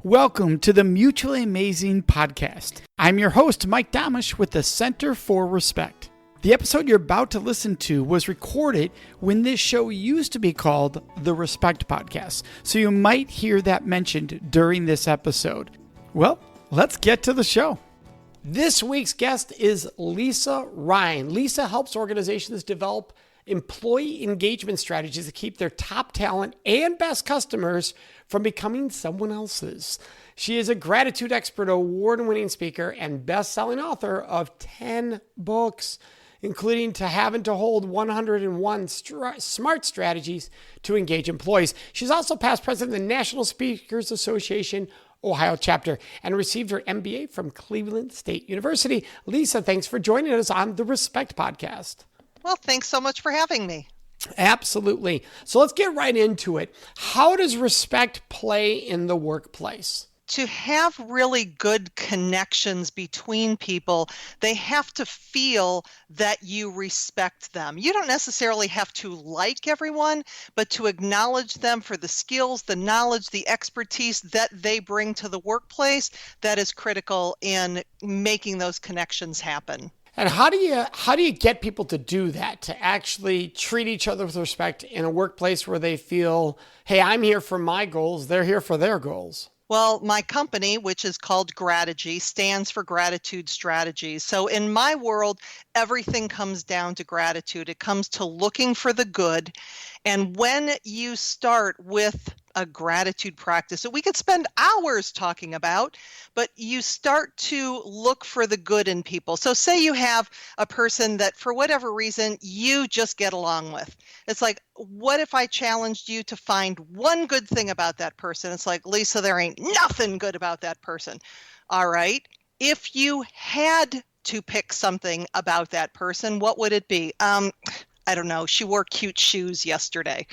Welcome to the Mutually Amazing podcast. I'm your host, Mike Domitrz with the Center for Respect. The episode you're about to listen to was recorded when this show used to be called the Respect Podcast, so you might hear that mentioned during this episode. Well, let's get to the show. This week's guest is Lisa Ryan. Lisa helps organizations develop employee engagement strategies to keep their top talent and best customers from becoming someone else's. She is a gratitude expert, award-winning speaker, and best-selling author of 10 books, including To Have and to Hold 101 Smart Strategies to Engage Employees. She's also past president of the National Speakers Association Ohio chapter and received her MBA from Cleveland State University. Lisa, thanks for joining us on the Respect Podcast. Well, thanks so much for having me. Absolutely. So let's get right into it. How does respect play in the workplace? To have really good connections between people, they have to feel that you respect them. You don't necessarily have to like everyone, but to acknowledge them for the skills, the knowledge, the expertise that they bring to the workplace, that is critical in making those connections happen. And how do you get people to do that, to actually treat each other with respect in a workplace where they feel, hey, I'm here for my goals, they're here for their goals? Well, my company, which is called Grategy, stands for Gratitude Strategies. So in my world, everything comes down to gratitude. It comes to looking for the good. And when you start with a gratitude practice that we could spend hours talking about, but you start to look for the good in people. So say you have a person that for whatever reason you just get along with. It's like, what if I challenged you to find one good thing about that person? It's like, Lisa, there ain't nothing good about that person. All right. If you had to pick something about that person, what would it be? I don't know, she wore cute shoes yesterday.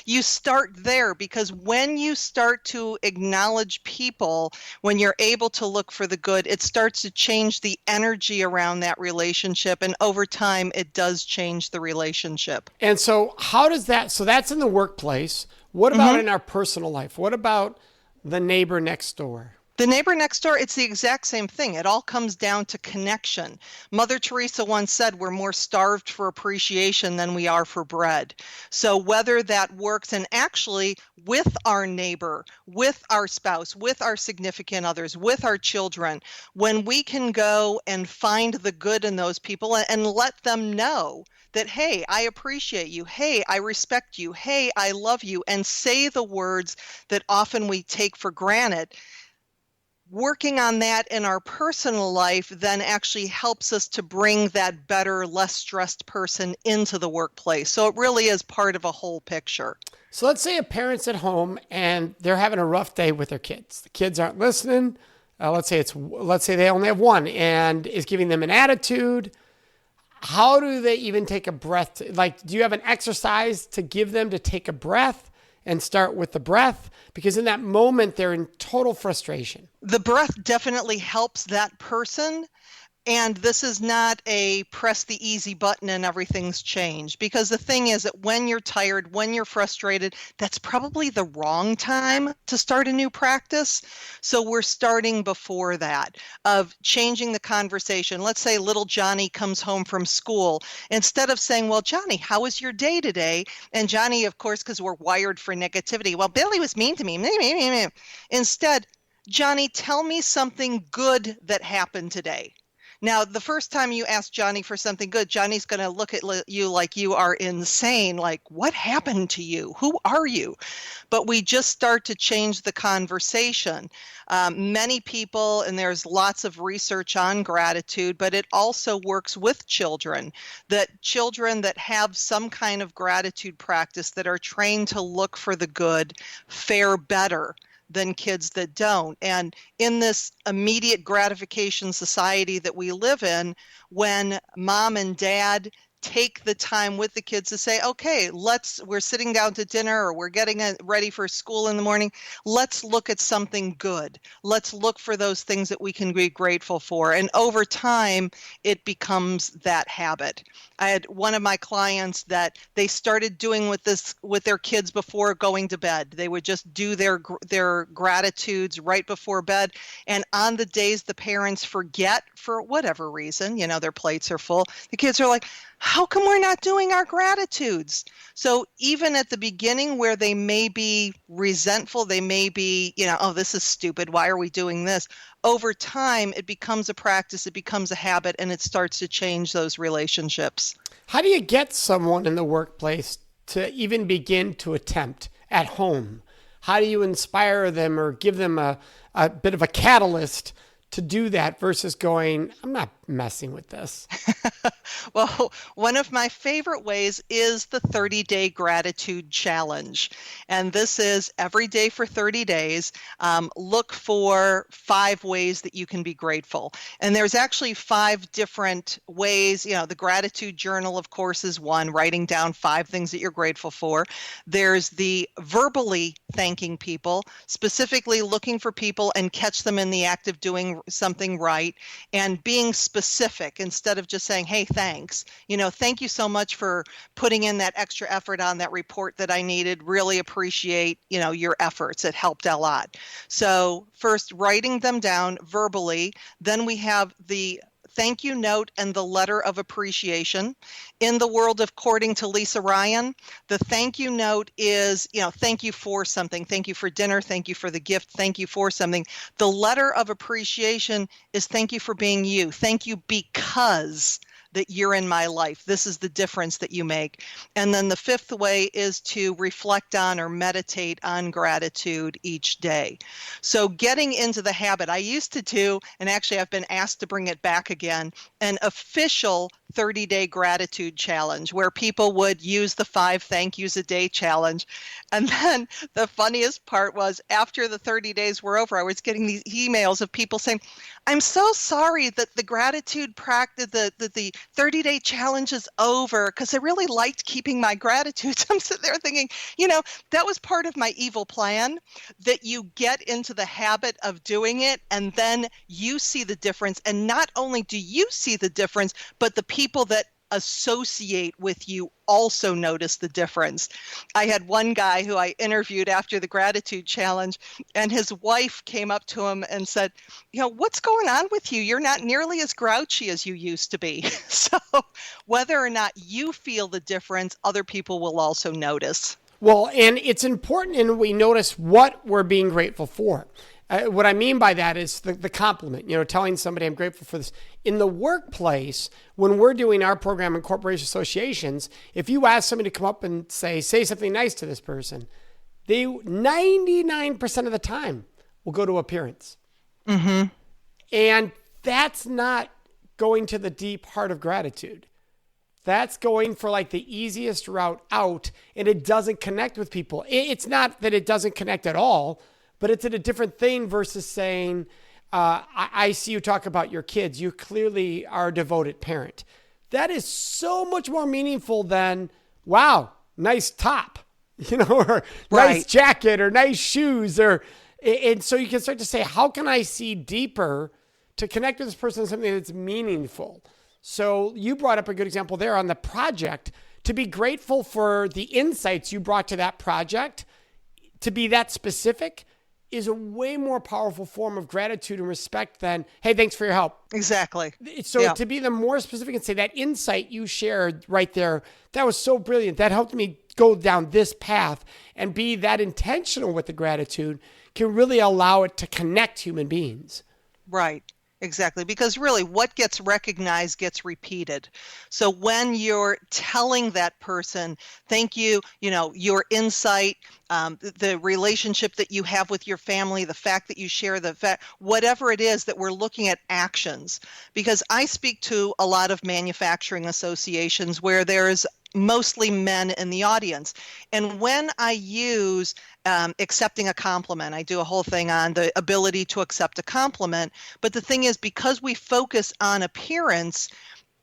You start there because when you start to acknowledge people, when you're able to look for the good, it starts to change the energy around that relationship. And over time, it does change the relationship. And so how does that, so that's in the workplace. What about in our personal life? What about the neighbor next door? The neighbor next door, it's the exact same thing. It all comes down to connection. Mother Teresa once said we're more starved for appreciation than we are for bread. So whether that works, and actually with our neighbor, with our spouse, with our significant others, with our children, when we can go and find the good in those people and let them know that, hey, I appreciate you. Hey, I respect you. Hey, I love you. And say the words that often we take for granted. Working on that in our personal life then actually helps us to bring that better, less stressed person into the workplace. So it really is part of a whole picture. So let's say a parent's at home and they're having a rough day with their kids. The kids aren't listening. Let's say they only have one and is giving them an attitude. How do they even take a breath? Do you have an exercise to give them to take a breath and start with the breath? Because in that moment, they're in total frustration. The breath definitely helps that person. And this is not a press the easy button and everything's changed. Because the thing is that when you're tired, when you're frustrated, that's probably the wrong time to start a new practice. So we're starting before that, of changing the conversation. Let's say little Johnny comes home from school. Instead of saying, well, Johnny, how was your day today? And Johnny, of course, because we're wired for negativity, well, Billy was mean to me. Instead, Johnny, tell me something good that happened today. Now, the first time you ask Johnny for something good, Johnny's going to look at you like you are insane, like, what happened to you? Who are you? But we just start to change the conversation. Many people, and there's lots of research on gratitude, but it also works with children, that children that have some kind of gratitude practice that are trained to look for the good fare better than kids that don't. And in this immediate gratification society that we live in, when mom and dad take the time with the kids to say, okay, we're sitting down to dinner or we're getting ready for school in the morning. Let's look at something good. Let's look for those things that we can be grateful for. And over time, it becomes that habit. I had one of my clients that they started doing with their kids before going to bed. They would just do their gratitudes right before bed. And on the days the parents forget for whatever reason, their plates are full, the kids are like, how come we're not doing our gratitudes? So even at the beginning where they may be resentful, they may be, oh, this is stupid. Why are we doing this? Over time, it becomes a practice, it becomes a habit, and it starts to change those relationships. How do you get someone in the workplace to even begin to attempt at home? How do you inspire them or give them a bit of a catalyst to do that versus going, I'm not messing with this? Well, one of my favorite ways is the 30-day gratitude challenge. And this is every day for 30 days. Look for 5 ways that you can be grateful. And there's actually 5 different ways. The gratitude journal, of course, is one, writing down 5 things that you're grateful for. There's the verbally thanking people, specifically looking for people and catch them in the act of doing something right, and being specific instead of just saying, hey, thanks. Thank you so much for putting in that extra effort on that report that I needed. Really appreciate, your efforts. It helped a lot. So first, writing them down verbally. Then we have the thank you note and the letter of appreciation. In the world of courting to Lisa Ryan, the thank you note is, thank you for something. Thank you for dinner. Thank you for the gift. Thank you for something. The letter of appreciation is thank you for being you. Thank you because that you're in my life. This is the difference that you make. And then the 5th way is to reflect on or meditate on gratitude each day. So getting into the habit, I used to do, and actually I've been asked to bring it back again, an official 30-day gratitude challenge where people would use the 5 thank yous a day challenge. And then the funniest part was after the 30 days were over, I was getting these emails of people saying, I'm so sorry that the gratitude practice, the 30-day challenge is over because I really liked keeping my gratitude. I'm sitting there thinking, that was part of my evil plan, that you get into the habit of doing it and then you see the difference. And not only do you see the difference, but the people that associate with you also notice the difference. I had one guy who I interviewed after the gratitude challenge, and his wife came up to him and said, what's going on with you? You're not nearly as grouchy as you used to be. So whether or not you feel the difference, other people will also notice. Well, and it's important, and we notice what we're being grateful for. What I mean by that is the compliment, telling somebody I'm grateful for this. In the workplace, when we're doing our program in corporation associations, if you ask somebody to come up and say something nice to this person, they 99% of the time will go to appearance. Mm-hmm. And that's not going to the deep heart of gratitude. That's going for like the easiest route out, and it doesn't connect with people. It's not that it doesn't connect at all, but it's in a different thing versus saying, I see you talk about your kids. You clearly are a devoted parent. That is so much more meaningful than, wow, nice top, or nice jacket or nice shoes. And so you can start to say, how can I see deeper to connect with this person in something that's meaningful? So you brought up a good example there on the project. To be grateful for the insights you brought to that project, to be that specific, is a way more powerful form of gratitude and respect than, hey, thanks for your help. Exactly. So to be the more specific and say that insight you shared right there, that was so brilliant. That helped me go down this path, and be that intentional with the gratitude can really allow it to connect human beings. Right. Exactly. Because really what gets recognized gets repeated. So when you're telling that person, thank you, your insight, the relationship that you have with your family, the fact that you share whatever it is that we're looking at actions. Because I speak to a lot of manufacturing associations where there's mostly men in the audience. And when I use accepting a compliment, I do a whole thing on the ability to accept a compliment. But the thing is, because we focus on appearance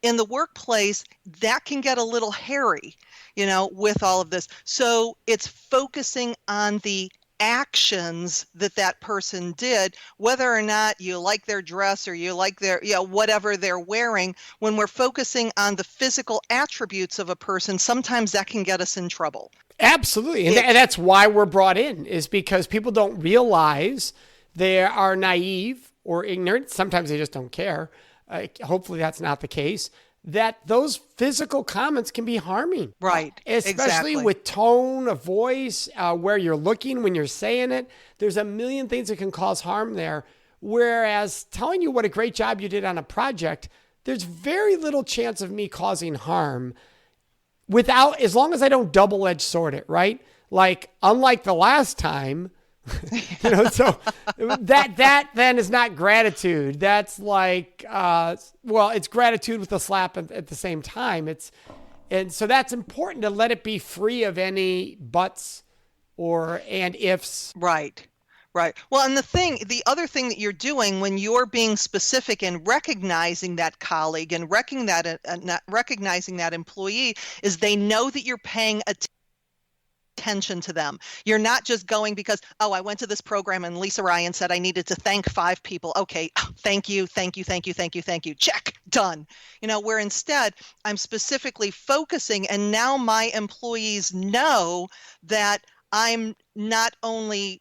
in the workplace, that can get a little hairy, with all of this. So it's focusing on the actions that person did, whether or not you like their dress or you like their, whatever they're wearing. When we're focusing on the physical attributes of a person, sometimes that can get us in trouble. Absolutely. And that's why we're brought in, is because people don't realize they are naive or ignorant. Sometimes they just don't care. Hopefully that's not the case. That those physical comments can be harming. Right. Especially with tone of voice, where you're looking when you're saying it. There's a million things that can cause harm there. Whereas telling you what a great job you did on a project, there's very little chance of me causing harm as long as I don't double-edged sword it, right? Like, unlike the last time, so that then is not gratitude. That's like, it's gratitude with a slap at the same time. And so that's important to let it be free of any buts and ifs. Right. Well, and the other thing that you're doing when you're being specific and recognizing that colleague and recognizing that employee is they know that you're paying attention to them. You're not just going because, I went to this program and Lisa Ryan said I needed to thank 5 people. Okay, thank you. Check, done. Where instead I'm specifically focusing, and now my employees know that I'm not only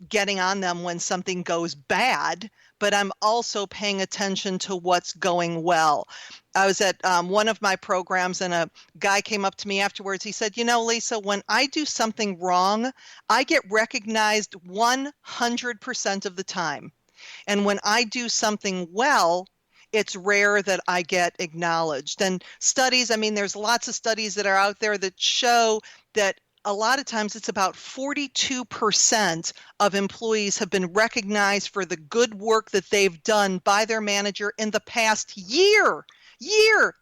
getting on them when something goes bad, but I'm also paying attention to what's going well. I was at one of my programs and a guy came up to me afterwards. He said, Lisa, when I do something wrong, I get recognized 100% of the time. And when I do something well, it's rare that I get acknowledged. And studies, there's lots of studies that are out there that show that a lot of times it's about 42% of employees have been recognized for the good work that they've done by their manager in the past year.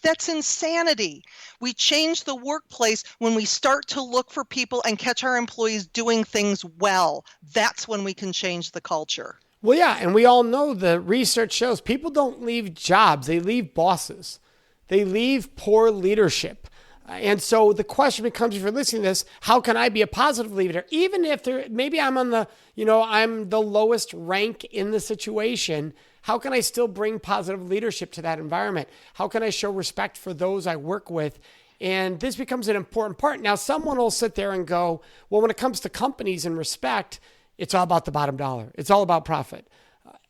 That's insanity. We change the workplace when we start to look for people and catch our employees doing things well. That's when we can change the culture. Well, yeah, and we all know the research shows people don't leave jobs. They leave bosses. They leave poor leadership. And so the question becomes, if you're listening to this, how can I be a positive leader? Even if maybe I'm I'm the lowest rank in the situation, how can I still bring positive leadership to that environment? How can I show respect for those I work with? And this becomes an important part. Now, someone will sit there and go, well, when it comes to companies and respect, it's all about the bottom dollar. It's all about profit.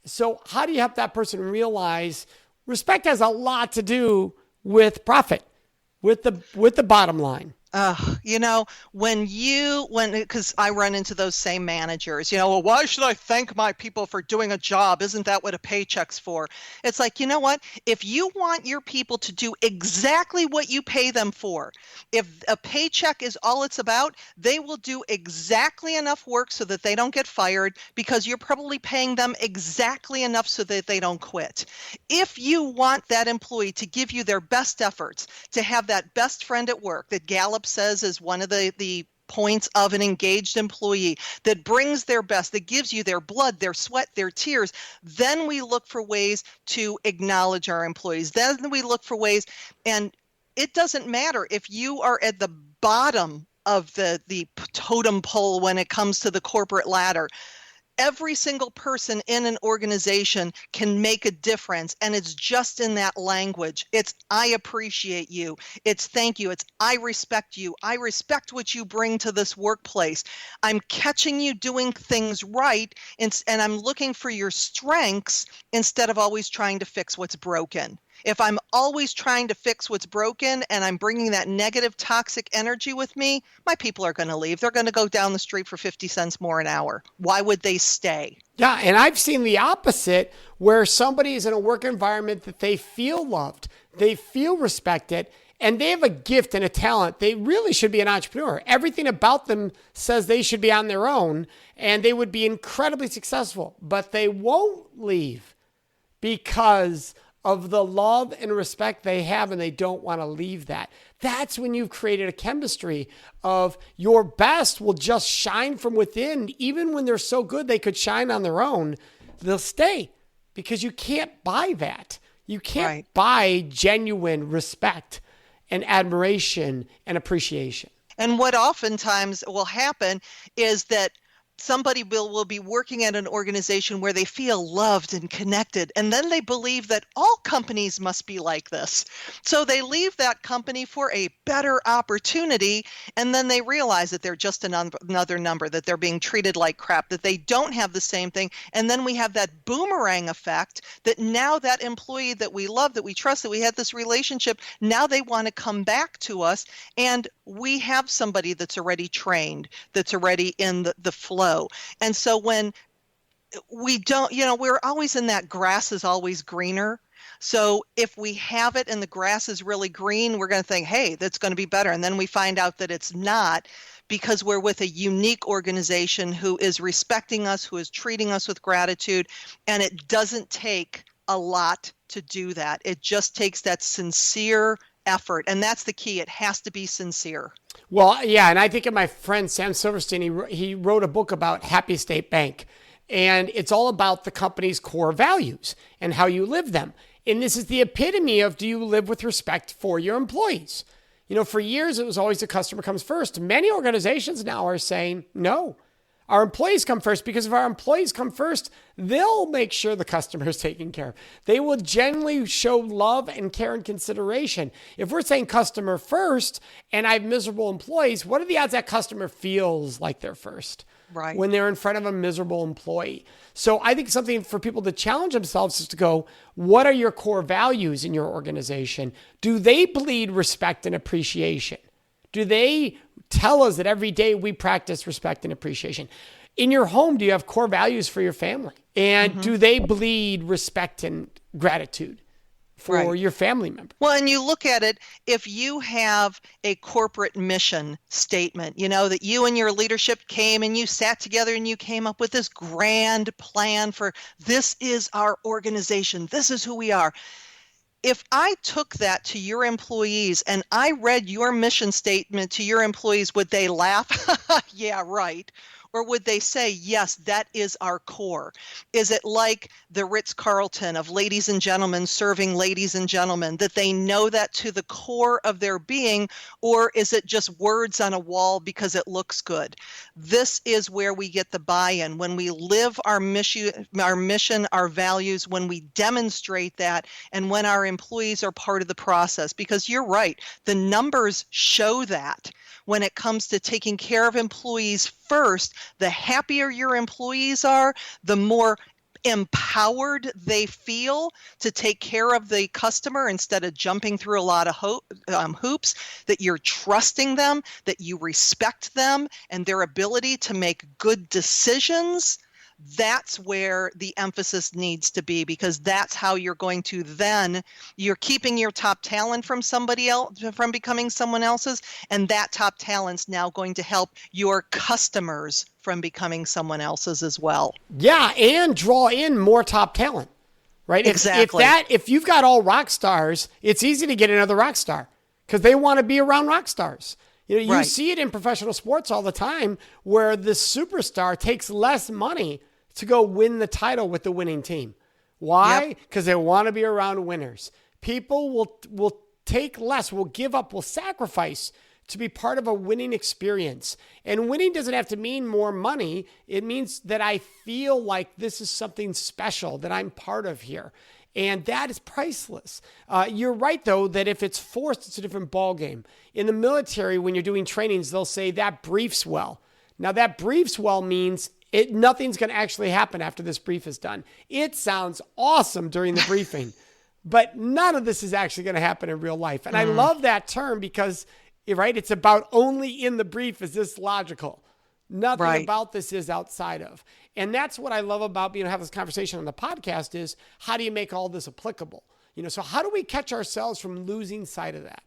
So how do you help that person realize respect has a lot to do with profit? With the bottom line. Because I run into those same managers, well, why should I thank my people for doing a job? Isn't that what a paycheck's for? It's like, what? If you want your people to do exactly what you pay them for, if a paycheck is all it's about, they will do exactly enough work so that they don't get fired because you're probably paying them exactly enough so that they don't quit. If you want that employee to give you their best efforts, to have that best friend at work that Gallup says is one of the points of an engaged employee, that brings their best, that gives you their blood, their sweat, their tears, then we look for ways to acknowledge our employees. Then we look for ways, and it doesn't matter if you are at the bottom of the totem pole when it comes to the corporate ladder. Every single person in an organization can make a difference, and it's just in that language. It's I appreciate you. It's thank you. It's I respect you. I respect what you bring to this workplace. I'm catching you doing things right, and I'm looking for your strengths instead of always trying to fix what's broken. If I'm always trying to fix what's broken and I'm bringing that negative, toxic energy with me, my people are going to leave. They're going to go down the street for 50 cents more an hour. Why would they stay? Yeah, and I've seen the opposite, where somebody is in a work environment that they feel loved, they feel respected, and they have a gift and a talent. They really should be an entrepreneur. Everything about them says they should be on their own, and they would be incredibly successful, but they won't leave because of the love and respect they have, and they don't want to leave that. That's when you've created a chemistry of your best will just shine from within. Even when they're so good they could shine on their own, they'll stay because you can't buy that. You can't buy genuine respect and admiration and appreciation. And what oftentimes will happen is that somebody will be working at an organization where they feel loved and connected, and then they believe that all companies must be like this. So they leave that company for a better opportunity, and then they realize that they're just another number, that they're being treated like crap, that they don't have the same thing. And then we have that boomerang effect that now that employee that we love, that we trust, that we had this relationship, now they want to come back to us, and we have somebody that's already trained, that's already in the flow. And so when we don't, we're always in that grass is always greener. So if we have it and the grass is really green, we're going to think, hey, that's going to be better. And then we find out that it's not, because we're with a unique organization who is respecting us, who is treating us with gratitude. And it doesn't take a lot to do that. It just takes that sincere effort. And that's the key. It has to be sincere. Well, yeah. And I think of my friend, Sam Silverstein, he wrote a book about Happy State Bank. And it's all about the company's core values and how you live them. And this is the epitome of, do you live with respect for your employees? For years, it was always the customer comes first. Many organizations now are saying, no, our employees come first, because if our employees come first, they'll make sure the customer is taken care of. They will generally show love and care and consideration. If we're saying customer first and I have miserable employees, what are the odds that customer feels like they're first? Right. When they're in front of a miserable employee. So I think something for people to challenge themselves is to go, what are your core values in your organization? Do they bleed respect and appreciation? Do they tell us that every day we practice respect and appreciation? In your home, do you have core values for your family? And do they bleed respect and gratitude for your family member? Well, and you look at it, if you have a corporate mission statement, that you and your leadership came and you sat together and you came up with this grand plan for, this is our organization, this is who we are. If I took that to your employees and I read your mission statement to your employees, would they laugh? Yeah, right. Or would they say, yes, that is our core? Is it like the Ritz-Carlton of ladies and gentlemen serving ladies and gentlemen, that they know that to the core of their being? Or is it just words on a wall because it looks good? This is where we get the buy-in. When we live our mission, our values, when we demonstrate that, and when our employees are part of the process. Because you're right, the numbers show that. When it comes to taking care of employees first, the happier your employees are, the more empowered they feel to take care of the customer instead of jumping through a lot of hoops, that you're trusting them, that you respect them and their ability to make good decisions. That's where the emphasis needs to be, because that's how you're going to then, you're keeping your top talent from somebody else, from becoming someone else's, and that top talent's now going to help your customers from becoming someone else's as well. Yeah, and draw in more top talent, right? Exactly. If you've got all rock stars, it's easy to get another rock star because they want to be around rock stars. You see it in professional sports all the time where the superstar takes less money to go win the title with the winning team. Why? Because they want to be around winners. People will take less, will give up, will sacrifice to be part of a winning experience. And winning doesn't have to mean more money. It means that I feel like this is something special that I'm part of here. And that is priceless. You're right, though, that if it's forced, it's a different ballgame. In the military, when you're doing trainings, they'll say that briefs well. Now, that briefs well means nothing's going to actually happen after this brief is done. It sounds awesome during the briefing, but none of this is actually going to happen in real life. And I love that term because, it's about only in the brief is this logical. Nothing about this is outside of. And that's what I love about being having this conversation on the podcast is, how do you make all this applicable? So how do we catch ourselves from losing sight of that?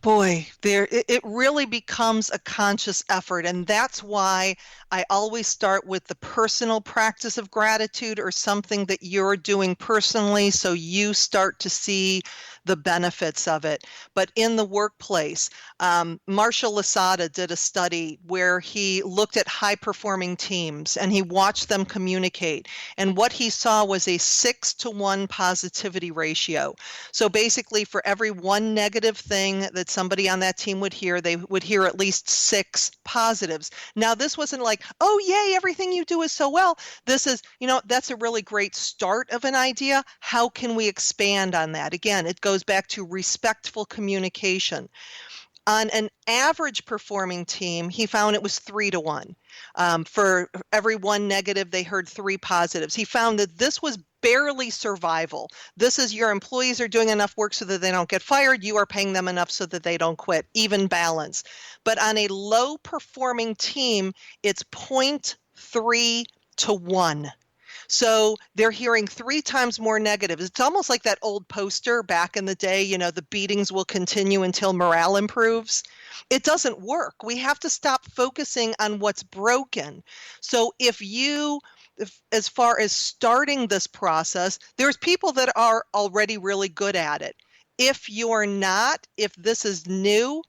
Boy, it really becomes a conscious effort. And that's why I always start with the personal practice of gratitude or something that you're doing personally. So you start to see the benefits of it. But in the workplace, Marshall Lasada did a study where he looked at high-performing teams and he watched them communicate. And what he saw was a 6-to-1 positivity ratio. So basically, for every one negative thing that somebody on that team would hear, they would hear at least 6 positives. Now, this wasn't like, oh, yay, everything you do is so well. This is, that's a really great start of an idea. How can we expand on that? Again, it goes back to respectful communication. On an average performing team, he found it was 3-to-1. For every one negative, they heard 3 positives. He found that this was barely survival. This is your employees are doing enough work so that they don't get fired. You are paying them enough so that they don't quit. Even balance. But on a low performing team, it's 0.3-to-1. So they're hearing 3 times more negatives. It's almost like that old poster back in the day, the beatings will continue until morale improves. It doesn't work. We have to stop focusing on what's broken. So as far as starting this process, there's people that are already really good at it. If you're not, if this is new,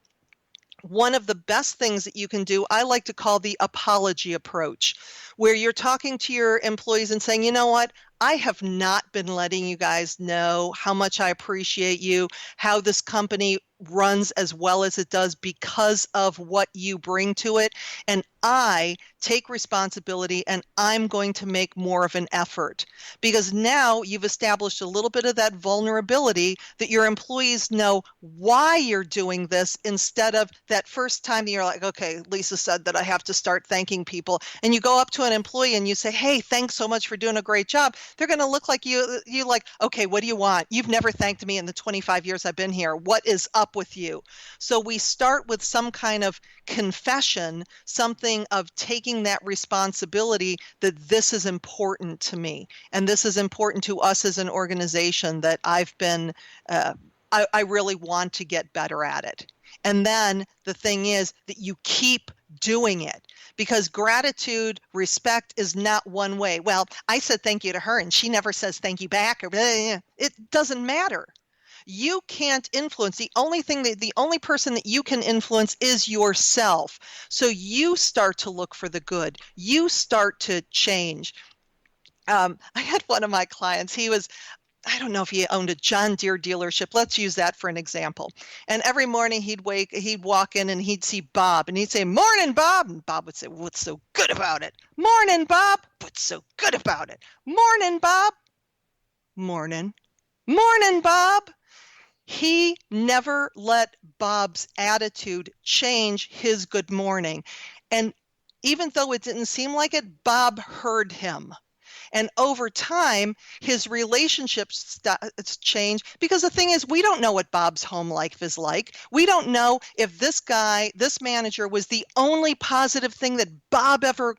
one of the best things that you can do, I like to call the apology approach, where you're talking to your employees and saying, you know what, I have not been letting you guys know how much I appreciate you, how this company runs as well as it does because of what you bring to it. And I take responsibility and I'm going to make more of an effort, because now you've established a little bit of that vulnerability that your employees know why you're doing this, instead of that first time that you're like, okay, Lisa said that I have to start thanking people. And you go up to an employee and you say, hey, thanks so much for doing a great job. They're going to look like you like, okay, what do you want? You've never thanked me in the 25 years I've been here. What is up with you? So we start with some kind of confession, something of taking that responsibility that this is important to me. And this is important to us as an organization, that I've been, I really want to get better at it. And then the thing is that you keep doing it, because gratitude, respect is not one way. Well, I said thank you to her and she never says thank you back. Or it doesn't matter. You can't influence. The only person that you can influence is yourself. So you start to look for the good. You start to change. I had one of my clients. I don't know if he owned a John Deere dealership. Let's use that for an example. And every morning he'd walk in and he'd see Bob and he'd say, "Morning, Bob." And Bob would say, "What's so good about it?" "Morning, Bob." "What's so good about it?" "Morning, Bob." "Morning." "Morning, Bob." He never let Bob's attitude change his good morning. And even though it didn't seem like it, Bob heard him. And over time, his relationships change, because the thing is, we don't know what Bob's home life is like. We don't know if this manager was the only positive thing that Bob ever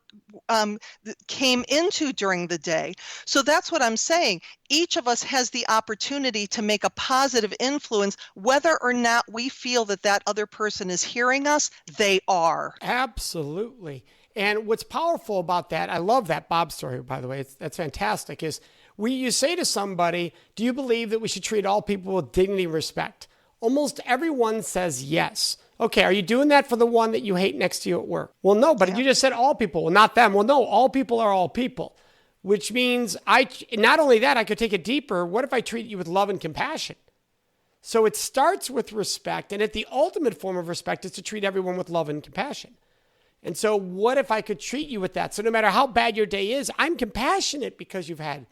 came into during the day. So that's what I'm saying. Each of us has the opportunity to make a positive influence, whether or not we feel that other person is hearing us. They are. Absolutely. And what's powerful about that, I love that Bob story, by the way, that's fantastic, is you say to somebody, do you believe that we should treat all people with dignity and respect? Almost everyone says yes. Okay, are you doing that for the one that you hate next to you at work? Well, no, but you just said all people. Well, not them. Well, no, all people are all people, which means not only that, I could take it deeper. What if I treat you with love and compassion? So it starts with respect, and the ultimate form of respect is to treat everyone with love and compassion. And so what if I could treat you with that? So no matter how bad your day is, I'm compassionate because you've had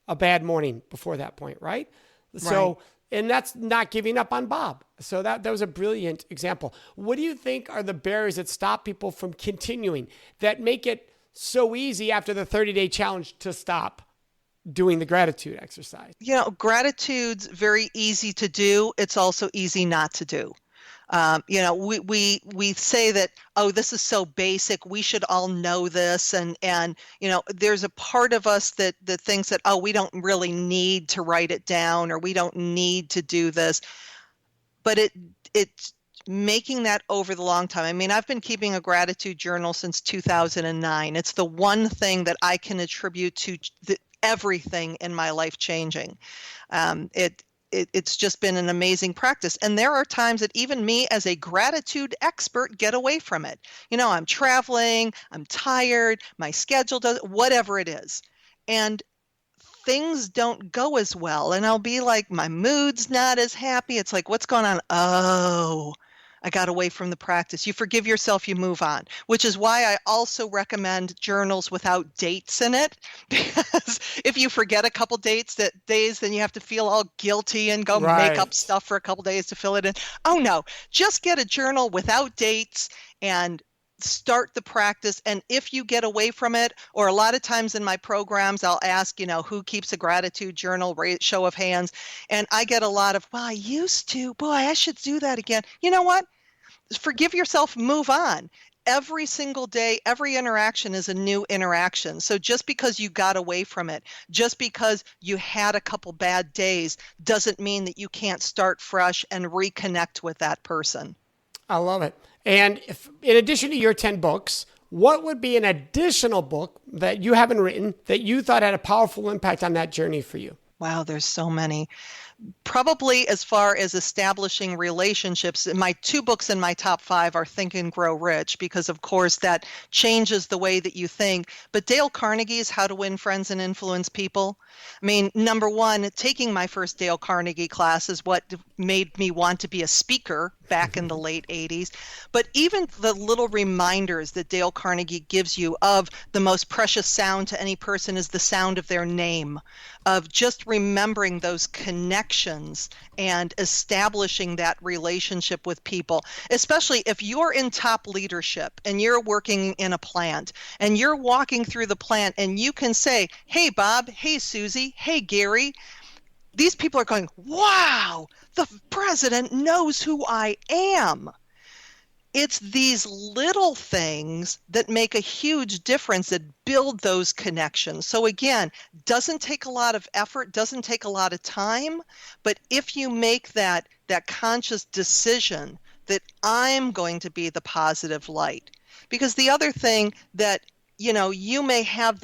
a bad morning before that point, right? So, and that's not giving up on Bob. So that was a brilliant example. What do you think are the barriers that stop people from continuing, that make it so easy after the 30-day challenge to stop doing the gratitude exercise? Gratitude's very easy to do. It's also easy not to do. We say that, oh, this is so basic, we should all know this. And there's a part of us that thinks that, oh, we don't really need to write it down, or we don't need to do this. But it's making that over the long time. I mean, I've been keeping a gratitude journal since 2009. It's the one thing that I can attribute to everything in my life changing. it's just been an amazing practice. And there are times that even me as a gratitude expert get away from it. I'm traveling, I'm tired, my schedule does, whatever it is. And things don't go as well. And I'll be like, my mood's not as happy. It's like, what's going on? Oh, I got away from the practice. You forgive yourself, you move on, which is why I also recommend journals without dates in it. Because if you forget a couple days, then you have to feel all guilty and go make up stuff for a couple days to fill it in. Oh no, just get a journal without dates and start the practice. And if you get away from it, or a lot of times in my programs, I'll ask, who keeps a gratitude journal, show of hands. And I get a lot of, well, I used to, boy, I should do that again. You know what? Forgive yourself, move on. Every single day, every interaction is a new interaction. So just because you got away from it, just because you had a couple bad days, doesn't mean that you can't start fresh and reconnect with that person. I love it. And if, in addition to your 10 books, what would be an additional book that you haven't written that you thought had a powerful impact on that journey for you? Wow, there's so many. Probably as far as establishing relationships, my 2 books in my top 5 are Think and Grow Rich, because of course that changes the way that you think. But Dale Carnegie's How to Win Friends and Influence People. I mean, number one, taking my first Dale Carnegie class is what made me want to be a speaker back in the late 80s. But even the little reminders that Dale Carnegie gives you of the most precious sound to any person is the sound of their name, of just remembering those connections and establishing that relationship with people, especially if you're in top leadership and you're working in a plant and you're walking through the plant and you can say, hey, Bob, hey, Susie, hey, Gary. These people are going, wow, the president knows who I am. It's these little things that make a huge difference, that build those connections. So again, doesn't take a lot of effort, doesn't take a lot of time, but if you make that conscious decision that I'm going to be the positive light. Because the other thing that, you may have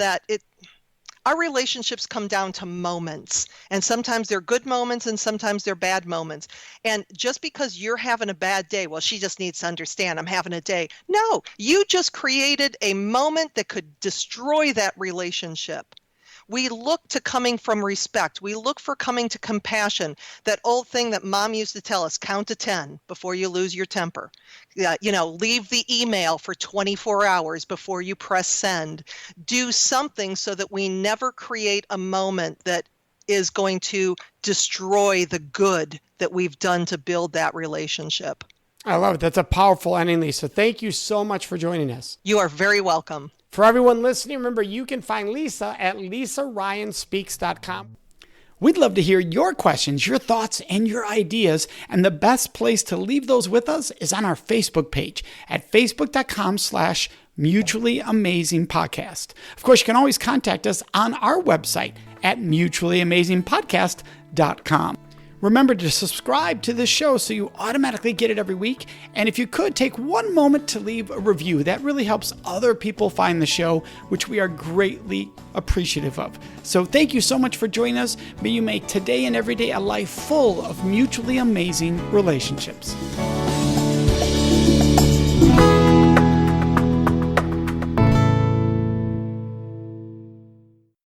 our relationships come down to moments, and sometimes they're good moments and sometimes they're bad moments. And just because you're having a bad day, well, she just needs to understand I'm having a day. No, you just created a moment that could destroy that relationship. We look to coming from respect. We look for coming to compassion. That old thing that mom used to tell us, count to 10 before you lose your temper. Leave the email for 24 hours before you press send. Do something so that we never create a moment that is going to destroy the good that we've done to build that relationship. I love it. That's a powerful ending, Lisa. Thank you so much for joining us. You are very welcome. For everyone listening, remember you can find Lisa at lisaryanspeaks.com. We'd love to hear your questions, your thoughts, and your ideas. And the best place to leave those with us is on our Facebook page at facebook.com/Mutually Amazing Podcast. Of course, you can always contact us on our website at mutuallyamazingpodcast.com. Remember to subscribe to this show so you automatically get it every week. And if you could, take one moment to leave a review. That really helps other people find the show, which we are greatly appreciative of. So thank you so much for joining us. May you make today and every day a life full of mutually amazing relationships.